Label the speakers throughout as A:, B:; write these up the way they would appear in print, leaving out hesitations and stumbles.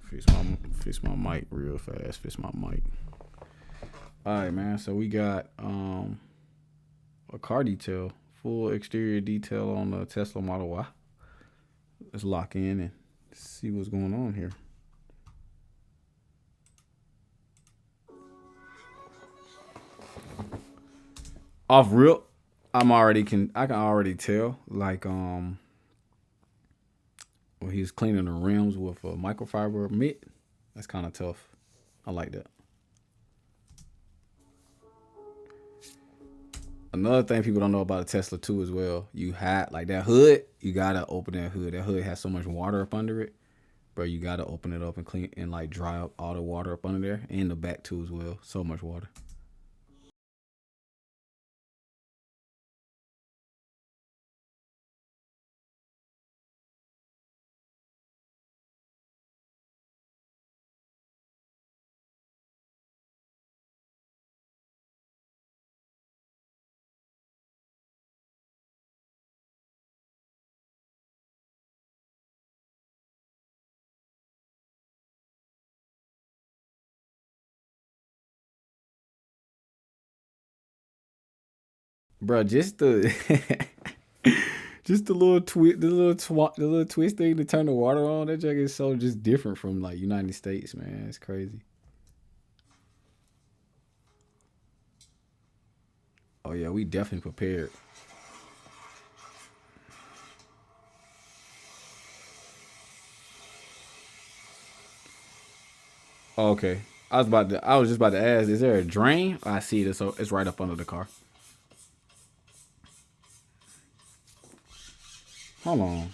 A: Fix my mic real fast. Fix my mic. All right, man. So we got a car detail, full exterior detail on the Tesla Model Y. Let's lock in and see what's going on here. Off real, I can already tell like when he's cleaning the rims with a microfiber mitt. That's kind of tough. I like that. Another thing people don't know about a Tesla too as well, you had like that hood, you gotta open that hood. That hood has so much water up under it, bro. You gotta open it up and clean and like dry up all the water up under there, and the back too as well. So much water. Bro, just the just the little the little twist thing to turn the water on. That jug is so just different from like United States, man. It's crazy. Oh yeah, we definitely prepared. Oh, okay. I was just about to ask, is there a drain? I see it, so it's right up under the car. Hold on.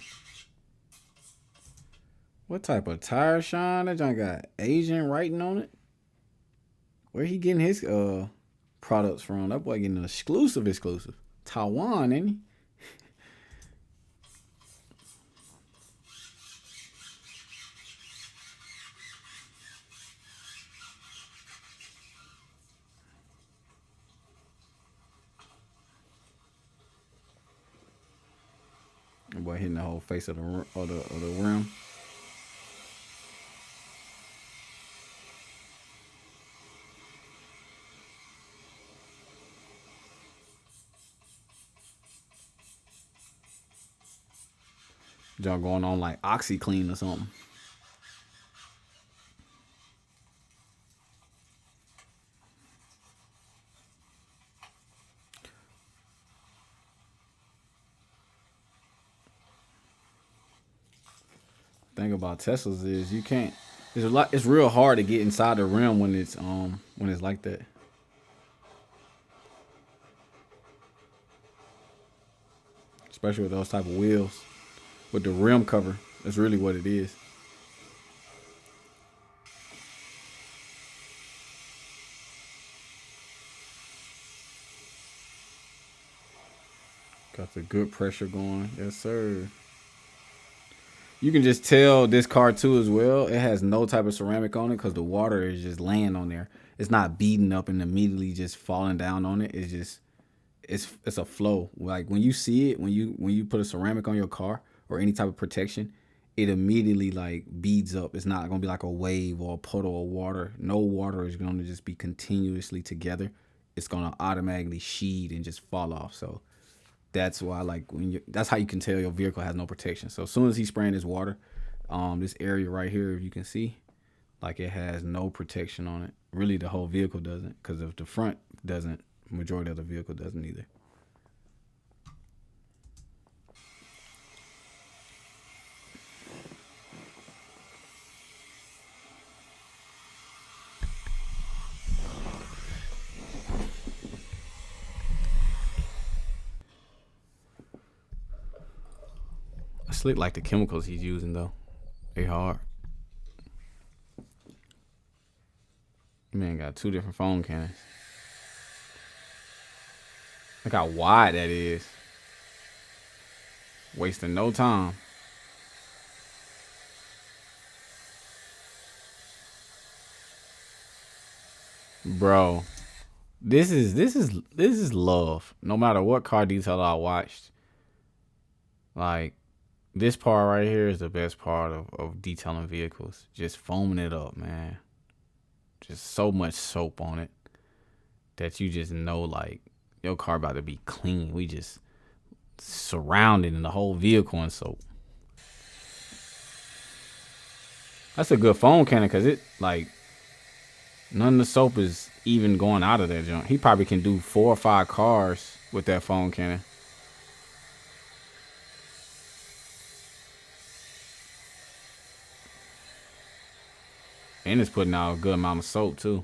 A: What type of tire shine? That joint got Asian writing on it. Where he getting his products from? That boy getting an exclusive. Taiwan, ain't he? That boy hitting the whole face of the rim. Joint going on like OxyClean or something. Thing about Teslas is you can't. It's a lot. It's real hard to get inside the rim when it's like that. Especially with those type of wheels with the rim cover. That's really what it is. Got the good pressure going. Yes, sir. You can just tell this car too as well. It has no type of ceramic on it because the water is just laying on there. It's not beating up and immediately just falling down on it. It's just it's a flow. Like when you see it, when you put a ceramic on your car or any type of protection, it immediately like beads up. It's not gonna be like a wave or a puddle of water. No water is gonna just be continuously together. It's gonna automatically sheet and just fall off. So that's why like that's how you can tell your vehicle has no protection. So as soon as he's spraying this water, this area right here, if you can see, like it has no protection on it. Really, the whole vehicle doesn't, because if the front doesn't, majority of the vehicle doesn't either. I slick like the chemicals he's using though. They hard. Man got two different phone cannons. Look how wide that is. Wasting no time. Bro, this is love. No matter what car detail I watched, like This part right here is the best part of detailing vehicles. Just foaming it up, man. Just so much soap on it that you just know like your car about to be clean. We just surrounded in the whole vehicle in soap. That's a good foam cannon because it like none of the soap is even going out of that junk. He probably can do 4 or 5 cars with that foam cannon. And it's putting out a good amount of soap too.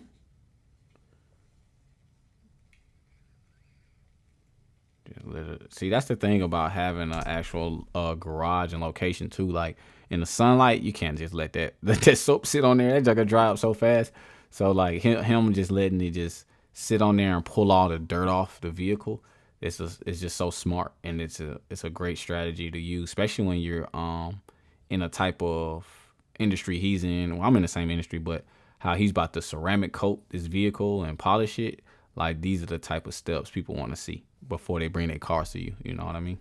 A: See, that's the thing about having an actual garage and location too. Like in the sunlight, you can't just let that let that soap sit on there. That junk will dry up so fast. So like him just letting it just sit on there and pull all the dirt off the vehicle. It's just so smart, and it's a great strategy to use, especially when you're in a type of industry he's in. Well, I'm in the same industry, but how he's about to ceramic coat this vehicle and polish it. Like these are the type of steps people want to see before they bring their cars to you. You know what I mean?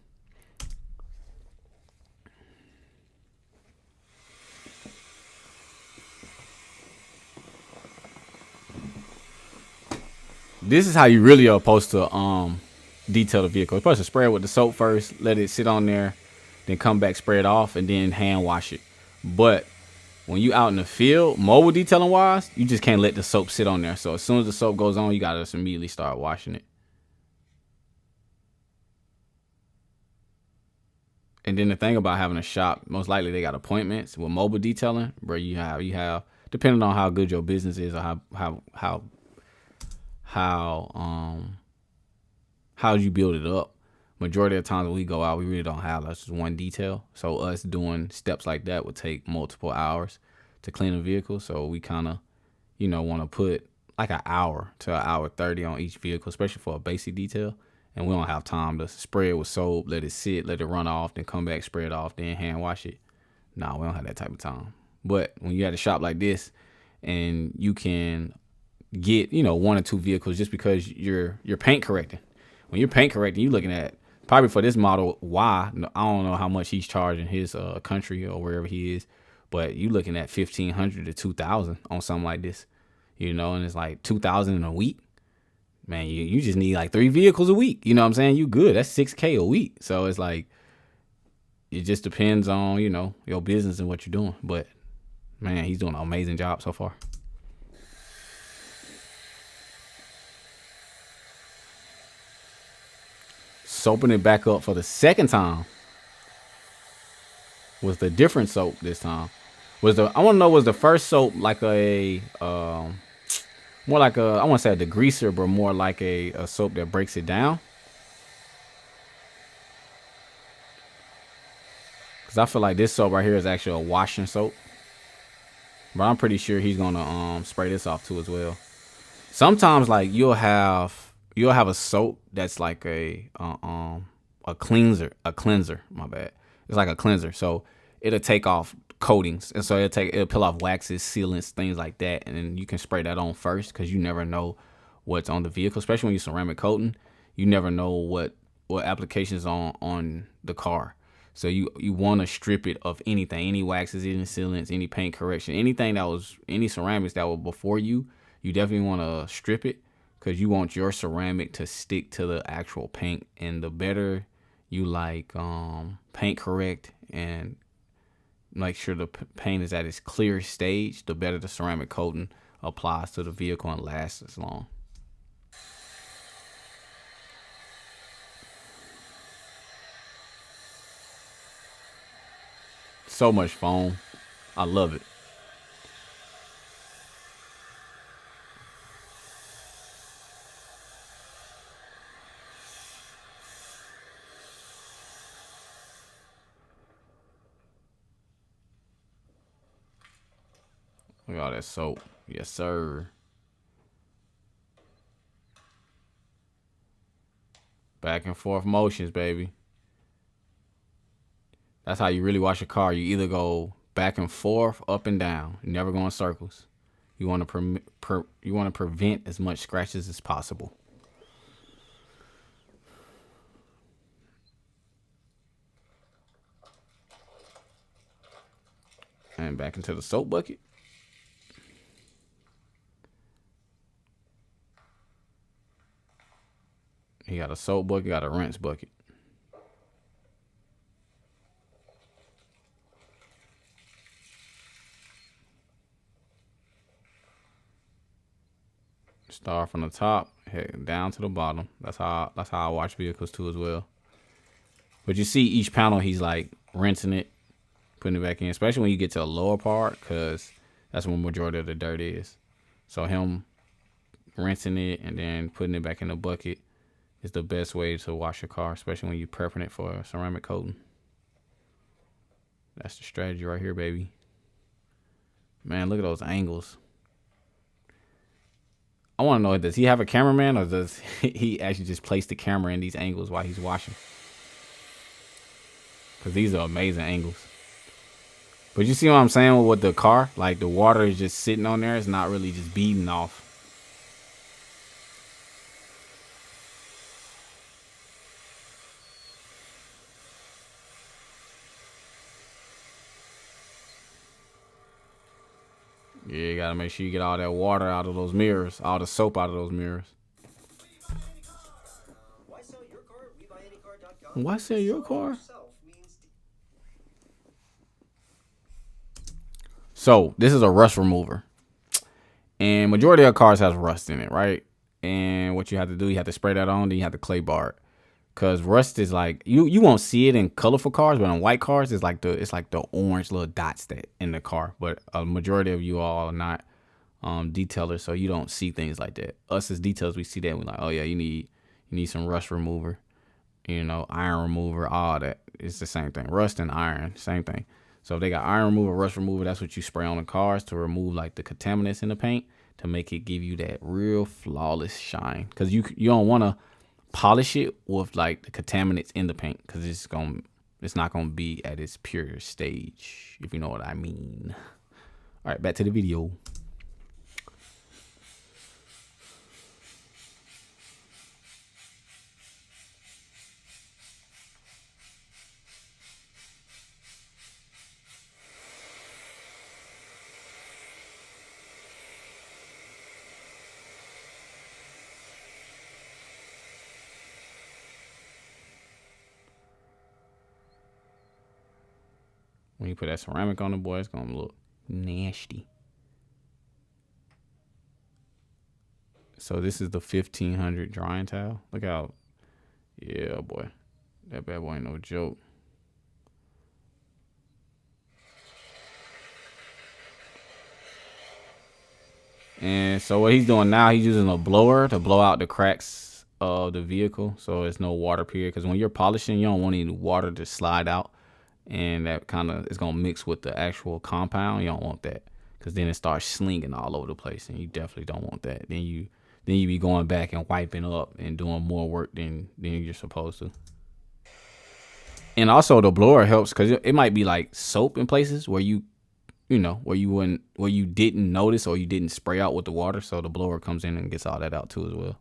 A: This is how you really are supposed to detail the vehicle. You're supposed to spray it with the soap first, let it sit on there, then come back, spray it off, and then hand wash it. But when you out in the field, mobile detailing wise, you just can't let the soap sit on there. So as soon as the soap goes on, you gotta just immediately start washing it. And then the thing about having a shop, most likely they got appointments with mobile detailing, where you have depending on how good your business is or how how you build it up. Majority of the times when we go out, we really don't have just one detail. So us doing steps like that would take multiple hours to clean a vehicle. So we kind of, want to put like an hour to an hour 30 on each vehicle, especially for a basic detail. And we don't have time to spray it with soap, let it sit, let it run off, then come back, spray it off, then hand wash it. No, we don't have that type of time. But when you at a shop like this and you can get, 1 or 2 vehicles just because you're paint correcting. When you're paint correcting, you're looking at probably for this model Y. I don't know how much he's charging his country or wherever he is, but you looking at 1,500 to 2,000 on something like this, and it's like 2,000 in a week. Man, you just need like 3 vehicles a week. You know what I'm saying? You good. That's 6K a week. So it's like it just depends on your business and what you're doing. But man, he's doing an amazing job so far. Soaping it back up for the second time with the different soap this time. I want to know, was the first soap like a more like I want to say a degreaser, but more like a soap that breaks it down? Because I feel like this soap right here is actually a washing soap, but I'm pretty sure he's gonna spray this off too as well. Sometimes like you'll have a soap that's like a cleanser. My bad. It's like a cleanser, so it'll take off coatings, and so it'll peel off waxes, sealants, things like that, and then you can spray that on first because you never know what's on the vehicle, especially when you're ceramic coating. You never know what applications on the car. So you want to strip it of anything, any waxes, any sealants, any paint correction, any ceramics that were before you. You definitely want to strip it because you want your ceramic to stick to the actual paint. And the better you like paint correct and make sure the paint is at its clear stage, the better the ceramic coating applies to the vehicle and lasts as long. So much foam. I love it. Look at all that soap. Yes, sir. Back and forth motions, baby. That's how you really wash a car. You either go back and forth, up and down. You never go in circles. You want to you want to prevent as much scratches as possible. And back into the soap bucket. He got a soap bucket, got a rinse bucket. Start from the top, head down to the bottom. That's how I watch vehicles too as well. But you see each panel, he's like rinsing it, putting it back in, especially when you get to the lower part, because that's when the majority of the dirt is. So him rinsing it and then putting it back in the bucket is the best way to wash your car, especially when you're prepping it for a ceramic coating. That's the strategy right here, baby. Man, look at those angles. I want to know, does he have a cameraman or does he actually just place the camera in these angles while he's washing? Because these are amazing angles. But you see what I'm saying with the car? Like the water is just sitting on there. It's not really just beading off. Yeah, you gotta make sure you get all that water out of those mirrors, all the soap out of those mirrors. Why sell your car? So this is a rust remover, and majority of cars has rust in it, right? And what you have to do, you have to spray that on, then you have to clay bar it. Cause rust is like you won't see it in colorful cars, but in white cars, it's like the orange little dots that in the car. But a majority of you all are not detailers, so you don't see things like that. Us as detailers, we see that, we're like, oh yeah, you need some rust remover, iron remover, all that. It's the same thing. Rust and iron, same thing. So if they got iron remover, rust remover, that's what you spray on the cars to remove like the contaminants in the paint to make it give you that real flawless shine. Cause you don't want to polish it with like the contaminants in the paint, because it's not gonna be at its pure stage, if you know what I mean. All right, back to the video. When you put that ceramic on the boy, it's gonna look nasty. So this is the 1500 drying towel. Look how, yeah, boy, that bad boy ain't no joke. And so what he's doing now, he's using a blower to blow out the cracks of the vehicle, so it's no water period. Because when you're polishing, you don't want any water to slide out, and that kind of is gonna mix with the actual compound. You don't want that, because then it starts slinging all over the place, and you definitely don't want that. Then you be going back and wiping up and doing more work than you're supposed to. And also the blower helps because it might be like soap in places where you didn't notice or you didn't spray out with the water. So the blower comes in and gets all that out too as well.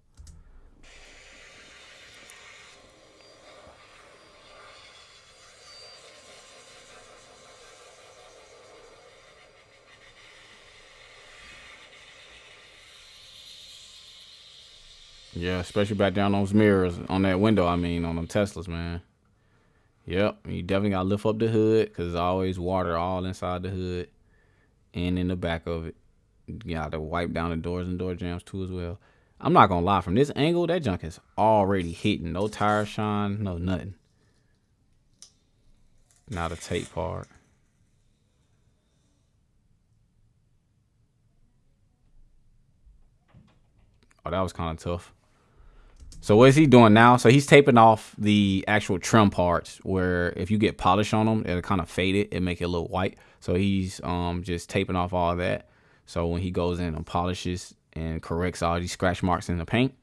A: Yeah, especially back down those mirrors on that window. I mean, on them Teslas, man. Yep, you definitely gotta lift up the hood because there's always water all inside the hood and in the back of it. You gotta wipe down the doors and door jambs too as well. I'm not gonna lie, from this angle, that junk is already hitting. No tire shine, no nothing. Now the tape part. Oh, that was kind of tough. So what is he doing now? So he's taping off the actual trim parts where if you get polish on them, it'll kind of fade it and make it a little white. So he's just taping off all that. So when he goes in and polishes and corrects all these scratch marks in the paint,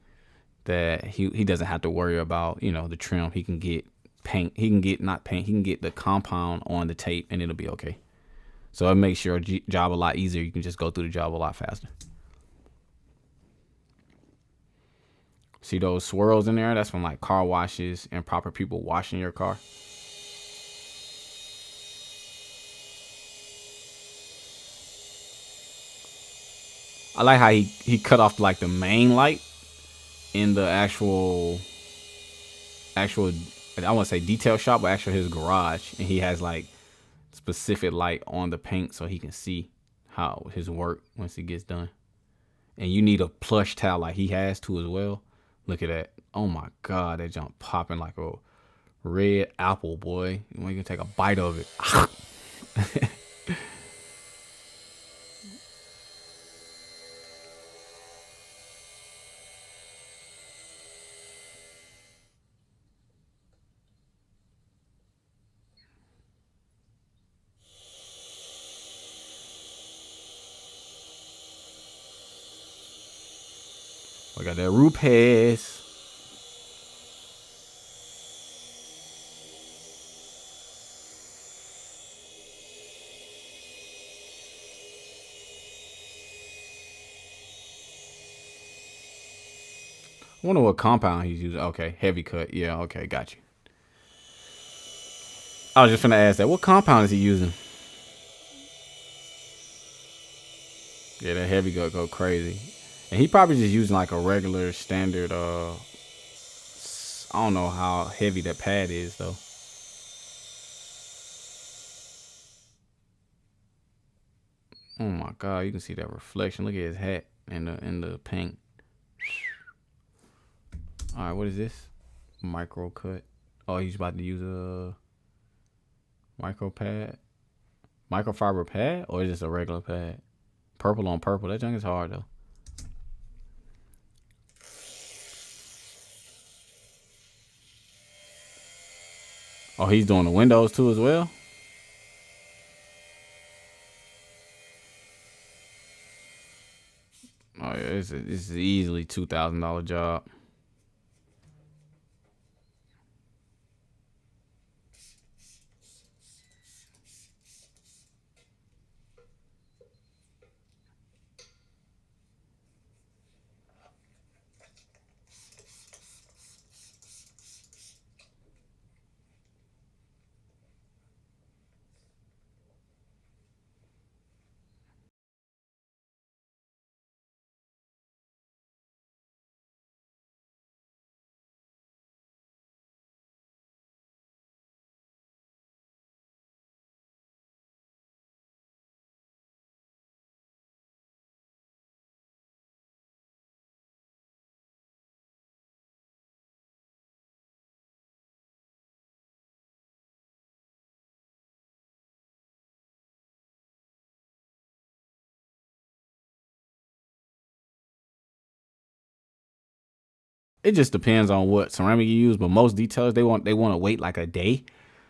A: that he doesn't have to worry about, the trim. He can get paint. He can get not paint. He can get the compound on the tape and it'll be okay. So it makes your job a lot easier. You can just go through the job a lot faster. See those swirls in there? That's from like car washes and proper people washing your car. I like how he cut off like the main light in the actual I want to say detail shop, but actually his garage, and he has like specific light on the paint so he can see how his work once it gets done. And you need a plush towel like he has too as well. Look at that. Oh my god, that jump popping like a red apple, boy. You can take a bite of it. We got that Rupes. I wonder what compound he's using. Okay, heavy cut. Yeah, okay, got you. I was just gonna ask that. What compound is he using? Yeah, that heavy cut go crazy. And he probably just using like a regular standard I don't know how heavy that pad is though. Oh my god, you can see that reflection. Look at his hat in the paint. Alright, what is this? Micro cut. Oh, he's about to use a micro pad. Microfiber pad? Or is this a regular pad? Purple on purple. That junk is hard though. Oh, he's doing the windows too as well? Oh yeah, this is easily $2,000 job. It just depends on what ceramic you use, but most detailers they want to wait like a day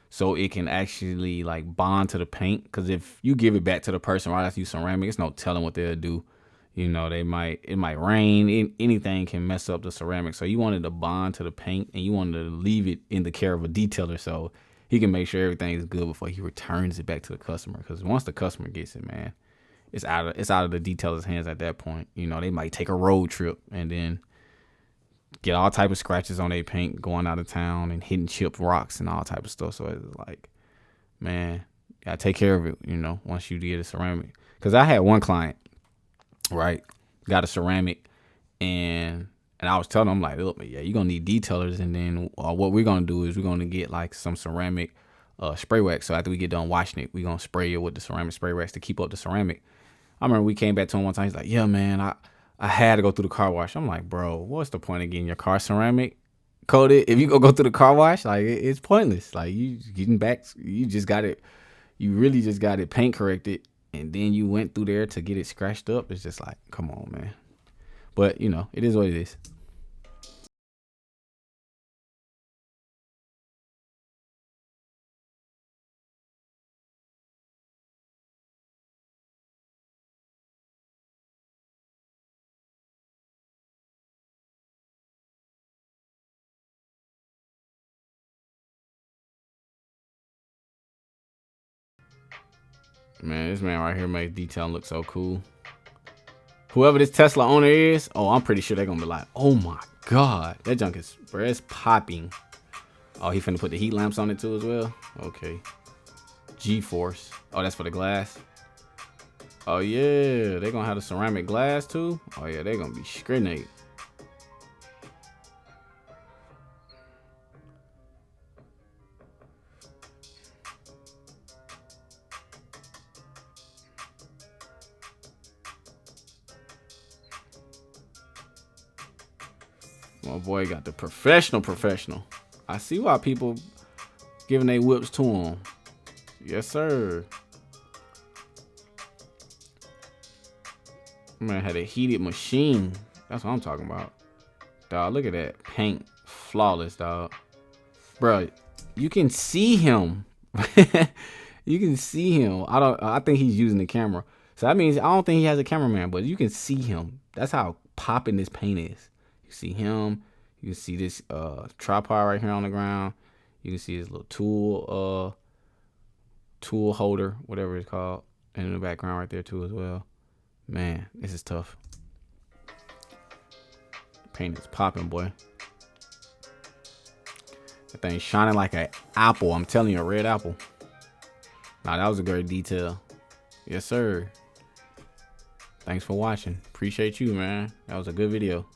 A: so it can actually like bond to the paint. Because if you give it back to the person right after you ceramic, it's no telling what they'll do. You know, it might rain, anything can mess up the ceramic. So you wanted to bond to the paint, and you wanted to leave it in the care of a detailer so he can make sure everything is good before he returns it back to the customer. Because once the customer gets it, man, it's out of the detailer's hands at that point. You know, they might take a road trip and then get all type of scratches on their paint going out of town and hitting chipped rocks and all type of stuff. So it's like, man, gotta take care of it, you know, once you get a ceramic. Because I had one client, right, got a ceramic, and I was telling him, like, look, yeah, you're gonna need detailers, and then what we're gonna do is we're gonna get like some ceramic spray wax. So after we get done washing it, we're gonna spray it with the ceramic spray wax to keep up the ceramic. I remember we came back to him one time. He's like, yeah, man, I had to go through the car wash. I'm like, bro, what's the point of getting your car ceramic coated if you go through the car wash? Like, it's pointless. Like, you getting back, you just got it. You really just got it paint corrected, and then you went through there to get it scratched up. It's just like, come on, man. But you know, it is what it is. Man, this man right here makes detailing look so cool. Whoever this Tesla owner is, oh, I'm pretty sure they're gonna be like, oh my god, that junk is, bro, it's popping. Oh, he finna put the heat lamps on it too as well. Okay. G-force. Oh, that's for the glass. Oh yeah, they gonna have the ceramic glass too. Oh yeah, they gonna be grenade. My boy got the professional. I see why people giving their whips to him. Yes, sir. Man had a heated machine. That's what I'm talking about. Dog, look at that paint, flawless, dog. Bro, you can see him. You can see him. I think he's using the camera. So that means I don't think he has a cameraman, but you can see him. That's how popping this paint is. You see him. You can see this tripod right here on the ground. You can see his little tool holder, whatever it's called, and in the background right there too as well. Man, this is tough. Paint is popping, boy. That thing's shining like an apple. I'm telling you, a red apple. Nah, that was a great detail. Yes, sir. Thanks for watching. Appreciate you, man. That was a good video.